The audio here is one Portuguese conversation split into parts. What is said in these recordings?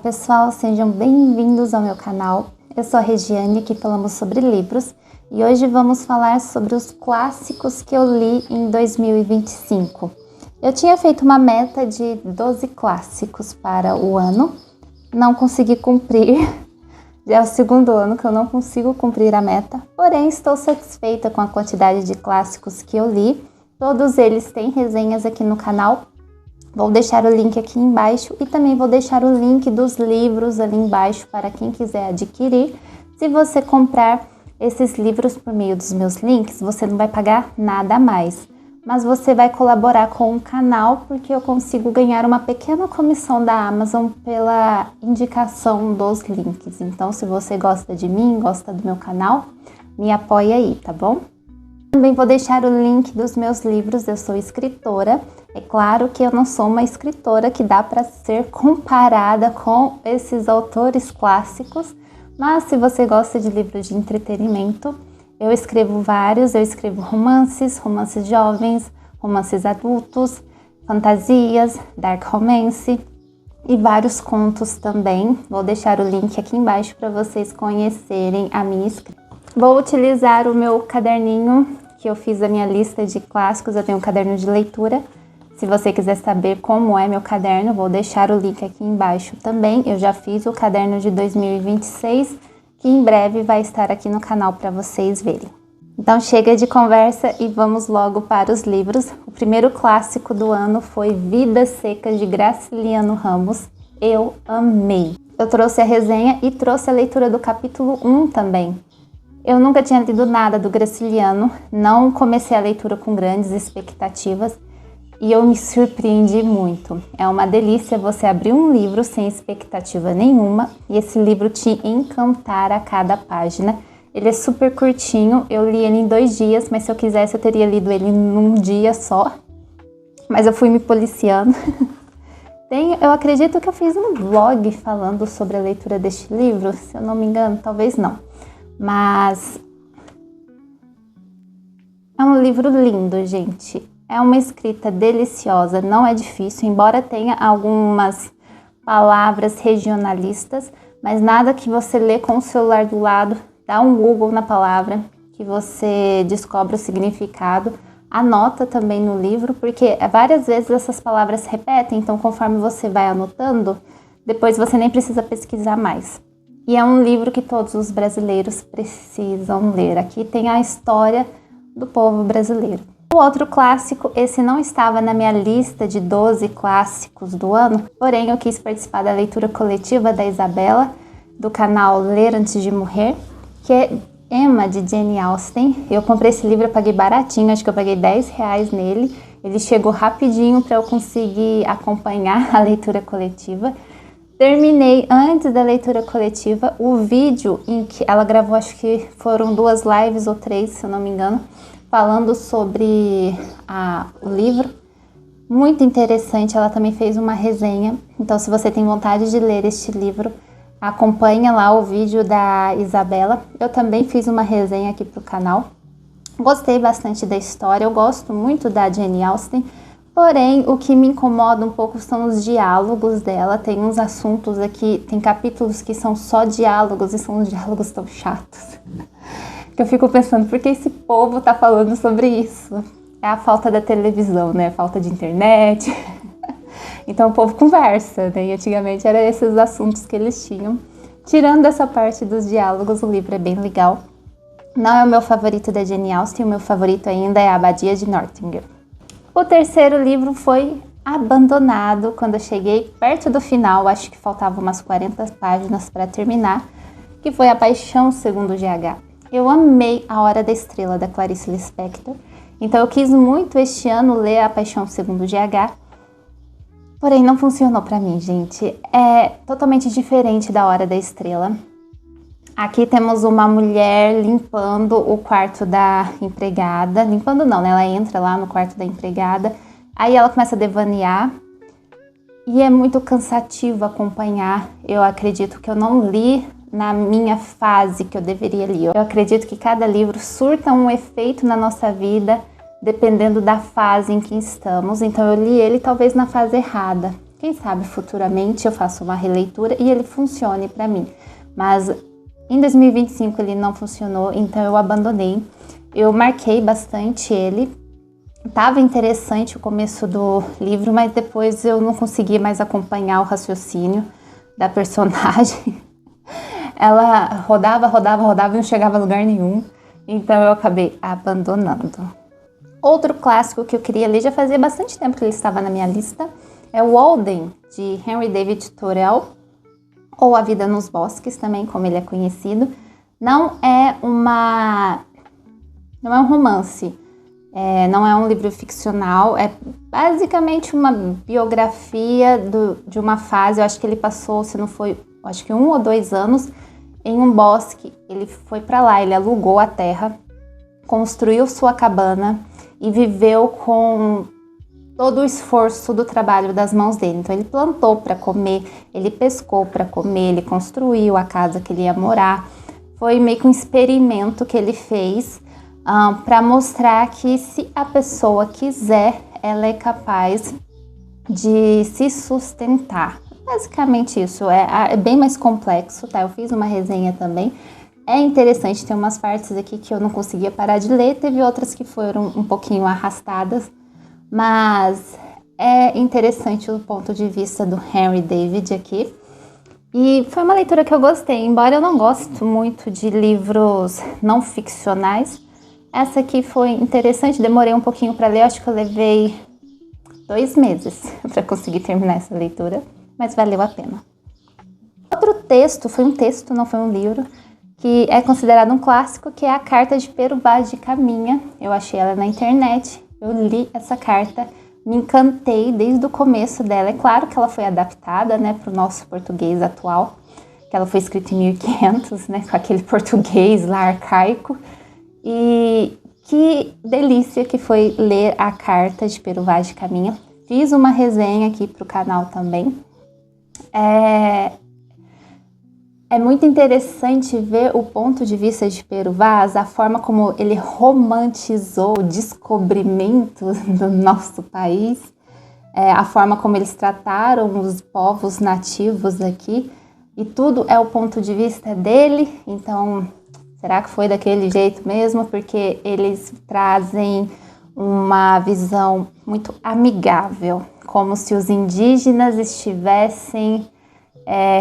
pessoal, sejam bem-vindos ao meu canal. Eu sou a Regiane, aqui falamos sobre livros e hoje vamos falar sobre os clássicos que eu li em 2025. Eu tinha feito uma meta de 12 clássicos para o ano, não consegui cumprir, já é o segundo ano que eu não consigo cumprir a meta, porém estou satisfeita com a quantidade de clássicos que eu li. Todos eles têm resenhas aqui no canal. Vou deixar o link aqui embaixo e também vou deixar o link dos livros ali embaixo para quem quiser adquirir. Se você comprar esses livros por meio dos meus links, você não vai pagar nada a mais, mas você vai colaborar com o canal porque eu consigo ganhar uma pequena comissão da Amazon pela indicação dos links. Então, se você gosta de mim, gosta do meu canal, me apoia aí, tá bom? Também vou deixar o link dos meus livros. Eu sou escritora. É claro que eu não sou uma escritora que dá para ser comparada com esses autores clássicos, mas se você gosta de livros de entretenimento, eu escrevo vários. Eu escrevo romances jovens, romances adultos, fantasias, dark romance e vários contos também. Vou deixar o link aqui embaixo para vocês conhecerem a minha escrita. Vou utilizar o meu caderninho que eu fiz a minha lista de clássicos. Eu tenho um caderno de leitura. Se você quiser saber como é meu caderno, vou deixar o link aqui embaixo também. Eu já fiz o caderno de 2026, que em breve vai estar aqui no canal para vocês verem. Então chega de conversa e vamos logo para os livros. O primeiro clássico do ano foi Vidas Secas, de Graciliano Ramos. Eu amei. Eu trouxe a resenha e trouxe a leitura do capítulo 1 também. Eu nunca tinha lido nada do Graciliano, não comecei a leitura com grandes expectativas e eu me surpreendi muito. É uma delícia você abrir um livro sem expectativa nenhuma e esse livro te encantar a cada página. Ele é super curtinho, eu li ele em 2 dias, mas se eu quisesse eu teria lido ele num dia só. Mas eu fui me policiando. Eu acredito que eu fiz um vlog falando sobre a leitura deste livro, se eu não me engano, talvez não. Mas é um livro lindo, gente. É uma escrita deliciosa, não é difícil, embora tenha algumas palavras regionalistas, mas nada que você lê com o celular do lado, dá um Google na palavra, que você descobre o significado. Anota também no livro, porque várias vezes essas palavras se repetem, então conforme você vai anotando, depois você nem precisa pesquisar mais. E é um livro que todos os brasileiros precisam ler. Aqui tem a história do povo brasileiro. O outro clássico, esse não estava na minha lista de 12 clássicos do ano, porém eu quis participar da leitura coletiva da Isabela, do canal Ler Antes de Morrer, que é Emma, de Jane Austen. Eu comprei esse livro, eu paguei baratinho, acho que eu paguei R$10 nele. Ele chegou rapidinho para eu conseguir acompanhar a leitura coletiva. Terminei antes da leitura coletiva o vídeo em que ela gravou, acho que foram 2 lives ou 3, se eu não me engano, falando sobre o livro. Muito interessante, ela também fez uma resenha. Então, se você tem vontade de ler este livro, acompanha lá o vídeo da Isabela. Eu também fiz uma resenha aqui pro canal. Gostei bastante da história, eu gosto muito da Jane Austen. Porém, o que me incomoda um pouco são os diálogos dela. Tem uns assuntos aqui, tem capítulos que são só diálogos e são uns diálogos tão chatos. Que eu fico pensando, por que esse povo tá falando sobre isso? É a falta da televisão, né? A falta de internet. Então o povo conversa, né? E antigamente eram esses assuntos que eles tinham. Tirando essa parte dos diálogos, o livro é bem legal. Não é o meu favorito da Jane Austen, o meu favorito ainda é a Abadia de Northanger. O terceiro livro foi abandonado quando eu cheguei perto do final, acho que faltavam umas 40 páginas para terminar, que foi A Paixão Segundo GH. Eu amei A Hora da Estrela, da Clarice Lispector, então eu quis muito este ano ler A Paixão Segundo GH, porém não funcionou para mim, gente. É totalmente diferente da Hora da Estrela. Aqui temos uma mulher limpando o quarto da empregada. Limpando não, né? Ela entra lá no quarto da empregada. Aí ela começa a devanear. E é muito cansativo acompanhar. Eu acredito que eu não li na minha fase que eu deveria ler. Eu acredito que cada livro surta um efeito na nossa vida, dependendo da fase em que estamos. Então eu li ele talvez na fase errada. Quem sabe futuramente eu faço uma releitura e ele funcione para mim. Mas em 2025 ele não funcionou, então eu abandonei. Eu marquei bastante ele. Tava interessante o começo do livro, mas depois eu não conseguia mais acompanhar o raciocínio da personagem. Ela rodava e não chegava a lugar nenhum. Então eu acabei abandonando. Outro clássico que eu queria ler, já fazia bastante tempo que ele estava na minha lista, é o Walden, de Henry David Thoreau, ou A Vida nos Bosques, também como ele é conhecido. Não é um romance, não é um livro ficcional, é basicamente uma biografia de uma fase. Eu acho que ele passou, se não foi, acho que 1 ou 2 anos, em um bosque. Ele foi para lá, ele alugou a terra, construiu sua cabana e viveu com todo o esforço do trabalho das mãos dele. Então ele plantou para comer, ele pescou para comer, ele construiu a casa que ele ia morar. Foi meio que um experimento que ele fez para mostrar que se a pessoa quiser, ela é capaz de se sustentar. Basicamente isso, é bem mais complexo, tá? Eu fiz uma resenha também. É interessante, tem umas partes aqui que eu não conseguia parar de ler, teve outras que foram um pouquinho arrastadas, mas é interessante o ponto de vista do Henry David aqui. E foi uma leitura que eu gostei, embora eu não goste muito de livros não ficcionais. Essa aqui foi interessante, demorei um pouquinho para ler, acho que eu levei 2 meses para conseguir terminar essa leitura, mas valeu a pena. Outro texto, foi um texto, não foi um livro, que é considerado um clássico, que é a Carta de Pero Vaz de Caminha. Eu achei ela na internet, eu li essa carta, me encantei desde o começo dela. É claro que ela foi adaptada, né, para o nosso português atual, que ela foi escrita em 1500, né, com aquele português lá arcaico. E que delícia que foi ler a Carta de Pero Vaz de Caminha. Fiz uma resenha aqui para o canal também. É muito interessante ver o ponto de vista de Pero Vaz, a forma como ele romantizou o descobrimento do nosso país, a forma como eles trataram os povos nativos aqui, e tudo é o ponto de vista dele. Então, será que foi daquele jeito mesmo? Porque eles trazem uma visão muito amigável, como se os indígenas estivessem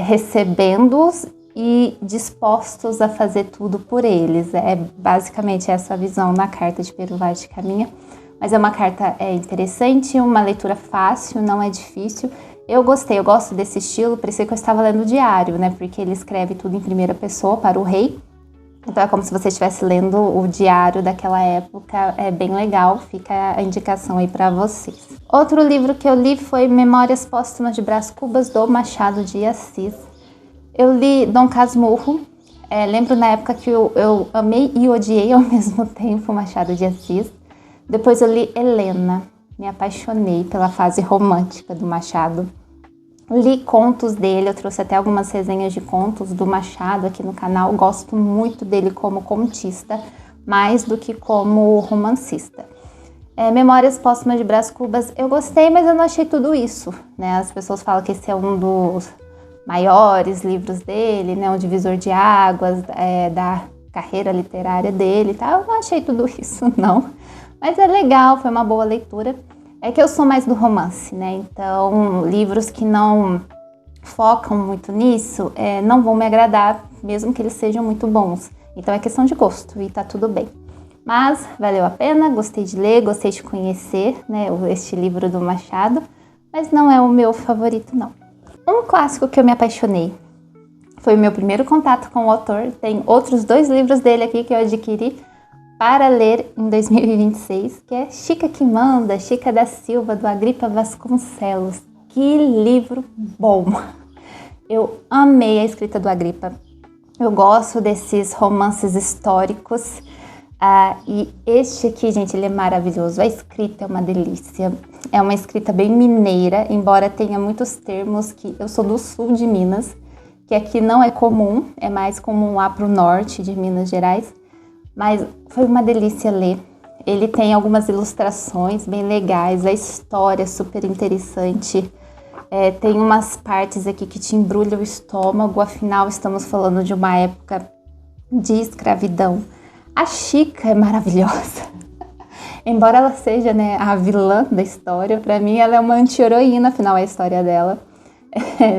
recebendo-os e dispostos a fazer tudo por eles. É basicamente essa visão na Carta de Pero Vaz de Caminha. Mas é uma carta interessante, uma leitura fácil, não é difícil. Eu gostei, eu gosto desse estilo, parecia que eu estava lendo o diário, né? Porque ele escreve tudo em primeira pessoa para o rei. Então é como se você estivesse lendo o diário daquela época, é bem legal, fica a indicação aí para vocês. Outro livro que eu li foi Memórias Póstumas de Brás Cubas, do Machado de Assis. Eu li Dom Casmurro, lembro na época que eu amei e odiei ao mesmo tempo Machado de Assis. Depois eu li Helena, me apaixonei pela fase romântica do Machado. Li contos dele, eu trouxe até algumas resenhas de contos do Machado aqui no canal. Gosto muito dele como contista, mais do que como romancista. Memórias Póstumas de Brás Cubas, eu gostei, mas eu não achei tudo isso, né? As pessoas falam que esse é um dos maiores livros dele, né? Um divisor de águas da carreira literária dele, tá? Eu não achei tudo isso, não. Mas é legal, foi uma boa leitura. É que eu sou mais do romance, né? Então, livros que não focam muito nisso não vão me agradar, mesmo que eles sejam muito bons. Então, é questão de gosto e tá tudo bem. Mas valeu a pena, gostei de ler, gostei de conhecer, né, este livro do Machado, mas não é o meu favorito, não. Um clássico que eu me apaixonei foi o meu primeiro contato com o autor. Tem outros 2 livros dele aqui que eu adquiri para ler em 2026, que é Chica que Manda, Chica da Silva, do Agripa Vasconcelos. Que livro bom! Eu amei a escrita do Agripa. Eu gosto desses romances históricos. E este aqui, gente, ele é maravilhoso. A escrita é uma delícia. É uma escrita bem mineira, embora tenha muitos termos que... Eu sou do sul de Minas, que aqui não é comum, é mais comum lá para o norte de Minas Gerais. Mas foi uma delícia ler. Ele tem algumas ilustrações bem legais, a história é super interessante. Tem umas partes aqui que te embrulham o estômago, afinal estamos falando de uma época de escravidão. A Chica é maravilhosa. Embora ela seja, né, a vilã da história, pra mim ela é uma anti-heroína, afinal é a história dela.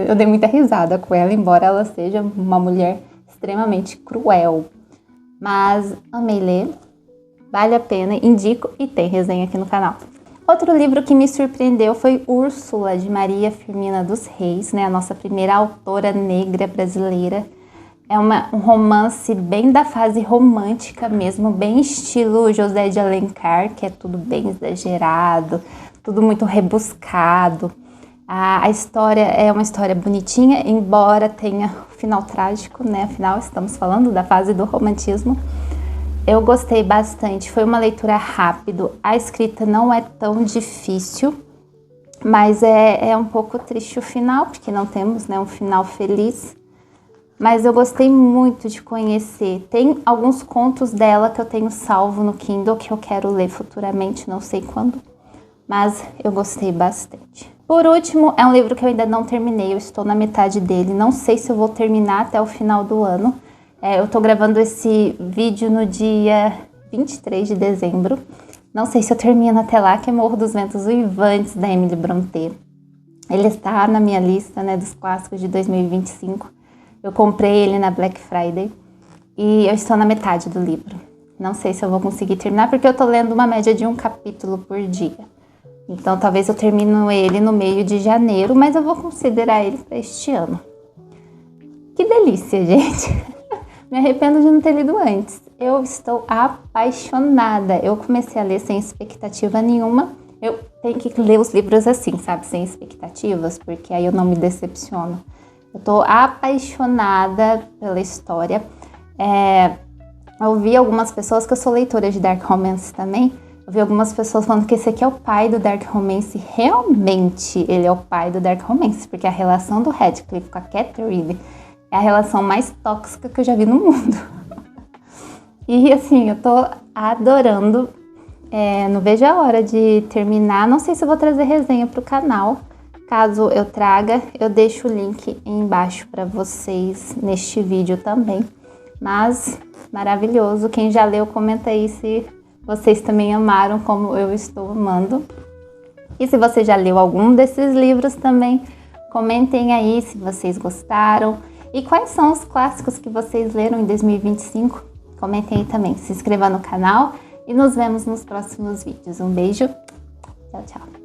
Eu dei muita risada com ela, embora ela seja uma mulher extremamente cruel. Mas amei ler, vale a pena, indico e tem resenha aqui no canal. Outro livro que me surpreendeu foi Úrsula, de Maria Firmina dos Reis, né, a nossa primeira autora negra brasileira. É um romance bem da fase romântica mesmo, bem estilo José de Alencar, que é tudo bem exagerado, tudo muito rebuscado. A história é uma história bonitinha, embora tenha o final trágico, né? Afinal, estamos falando da fase do romantismo. Eu gostei bastante, foi uma leitura rápida, a escrita não é tão difícil, mas é um pouco triste o final, porque não temos, né, um final feliz. Mas eu gostei muito de conhecer. Tem alguns contos dela que eu tenho salvo no Kindle, que eu quero ler futuramente, não sei quando, mas eu gostei bastante. Por último, é um livro que eu ainda não terminei, eu estou na metade dele, não sei se eu vou terminar até o final do ano. Eu tô gravando esse vídeo no dia 23 de dezembro. Não sei se eu termino até lá, que é Morro dos Ventos Uivantes, da Emily Brontë. Ele está na minha lista, né, dos clássicos de 2025. Eu comprei ele na Black Friday e eu estou na metade do livro. Não sei se eu vou conseguir terminar, porque eu tô lendo uma média de um capítulo por dia. Então talvez eu termine ele no meio de janeiro, mas eu vou considerar ele para este ano. Que delícia, gente! Me arrependo de não ter lido antes. Eu estou apaixonada. Eu comecei a ler sem expectativa nenhuma. Eu tenho que ler os livros assim, sabe? Sem expectativas, porque aí eu não me decepciono. Eu tô apaixonada pela história. Eu vi algumas pessoas, que eu sou leitora de Dark Romance também, eu vi algumas pessoas falando que esse aqui é o pai do Dark Romance. Realmente, ele é o pai do Dark Romance, porque a relação do Radcliffe com a Catherine é a relação mais tóxica que eu já vi no mundo. E assim, eu tô adorando. Não vejo a hora de terminar. Não sei se eu vou trazer resenha pro canal. Caso eu traga, eu deixo o link embaixo para vocês neste vídeo também. Mas, maravilhoso. Quem já leu, comenta aí se vocês também amaram como eu estou amando. E se você já leu algum desses livros também, comentem aí se vocês gostaram. E quais são os clássicos que vocês leram em 2025? Comentem aí também. Se inscreva no canal e nos vemos nos próximos vídeos. Um beijo. Tchau, tchau.